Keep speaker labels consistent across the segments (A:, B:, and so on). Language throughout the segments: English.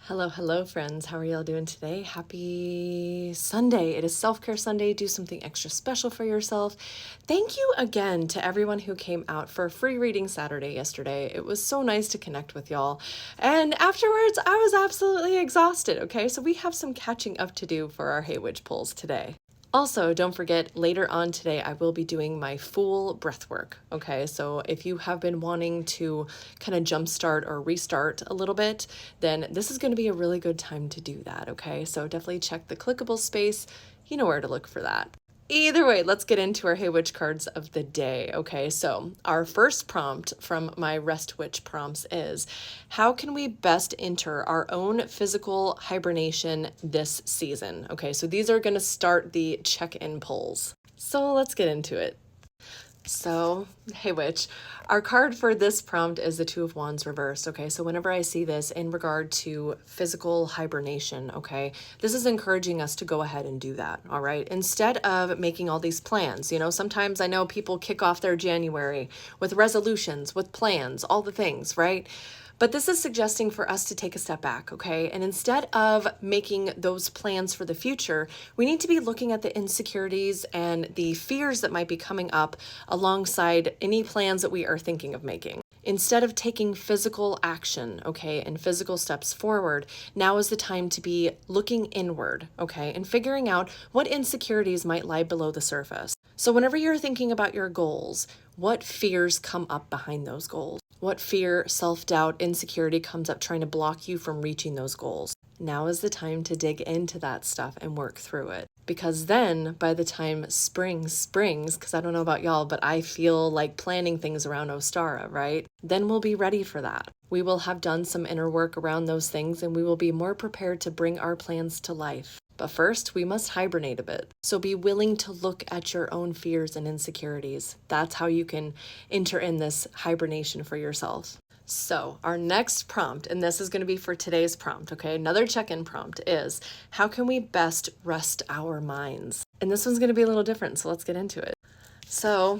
A: Hello, friends. How are y'all doing today? Happy Sunday. It is Self-Care Sunday. Do something extra special for yourself. Thank you again to everyone who came out for free reading Saturday yesterday. It was so nice to connect with y'all. And afterwards, I was absolutely exhausted, okay? So we have some catching up to do for our Hey Witch pulls today. Also, don't forget, later on today, I will be doing my full breath work, okay? So if you have been wanting to kind of jumpstart or restart a little bit, then this is going to be a really good time to do that, okay? So definitely check the clickable space. You know where to look for that. Either way, let's get into our Hey Witch cards of the day. Okay, so our first prompt from my Rest Witch prompts is, how can we best enter our own physical hibernation this season? Okay, so these are going to start the check-in polls. So let's get into it. So, Hey Witch, our card for this prompt is the Two of Wands reversed, okay? So whenever I see this in regard to physical hibernation, okay, this is encouraging us to go ahead and do that, all right? Instead of making all these plans, sometimes I know people kick off their January with resolutions, with plans, all the things, right? But this is suggesting for us to take a step back, okay? And instead of making those plans for the future, we need to be looking at the insecurities and the fears that might be coming up alongside any plans that we are thinking of making. Instead of taking physical action, okay, and physical steps forward, now is the time to be looking inward, okay, and figuring out what insecurities might lie below the surface. So whenever you're thinking about your goals, what fears come up behind those goals? What fear, self-doubt, insecurity comes up trying to block you from reaching those goals? Now is the time to dig into that stuff and work through it. Because then by the time spring springs, because I don't know about y'all, but I feel like planning things around Ostara, right? Then we'll be ready for that. We will have done some inner work around those things and we will be more prepared to bring our plans to life. But first, we must hibernate a bit. So be willing to look at your own fears and insecurities. That's how you can enter in this hibernation for yourself. So our next prompt, and this is going to be for today's prompt, okay? Another check-in prompt is, how can we best rest our minds? And this one's going to be a little different, so let's get into it. So,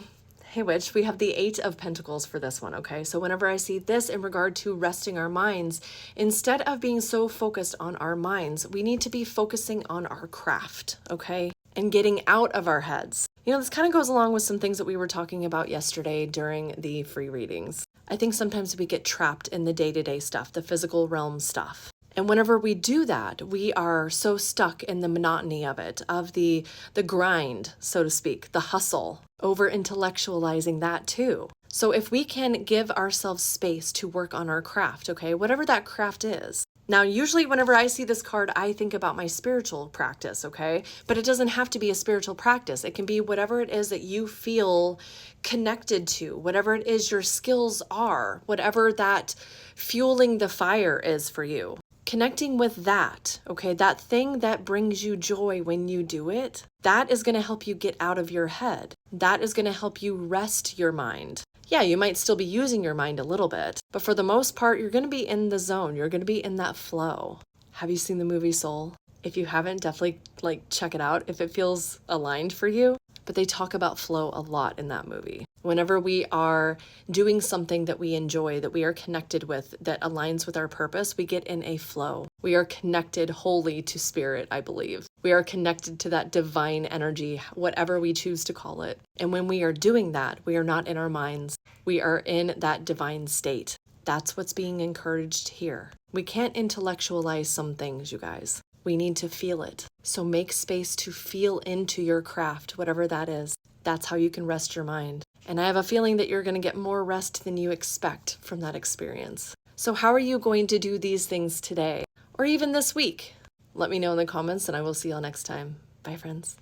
A: Hey Witch, we have the Eight of Pentacles for this one, okay? So whenever I see this in regard to resting our minds, instead of being so focused on our minds, we need to be focusing on our craft, okay? And getting out of our heads. This kind of goes along with some things that we were talking about yesterday during the free readings. I think sometimes we get trapped in the day-to-day stuff, the physical realm stuff. And whenever we do that, we are so stuck in the monotony of it, of the grind, so to speak, the hustle, over-intellectualizing that too. So if we can give ourselves space to work on our craft, okay, whatever that craft is. Now, usually whenever I see this card, I think about my spiritual practice, okay? But it doesn't have to be a spiritual practice. It can be whatever it is that you feel connected to, whatever it is your skills are, whatever that fueling the fire is for you. Connecting with that, okay, that thing that brings you joy when you do it, that is going to help you get out of your head. That is going to help you rest your mind. Yeah, you might still be using your mind a little bit, but for the most part, you're going to be in the zone. You're going to be in that flow. Have you seen the movie Soul? If you haven't, definitely check it out if it feels aligned for you. But they talk about flow a lot in that movie. Whenever we are doing something that we enjoy, that we are connected with, that aligns with our purpose, we get in a flow. We are connected wholly to spirit, I believe. We are connected to that divine energy, whatever we choose to call it. And when we are doing that, we are not in our minds. We are in that divine state. That's what's being encouraged here. We can't intellectualize some things, you guys. We need to feel it. So make space to feel into your craft, whatever that is. That's how you can rest your mind. And I have a feeling that you're going to get more rest than you expect from that experience. So how are you going to do these things today? Or even this week? Let me know in the comments and I will see y'all next time. Bye, friends.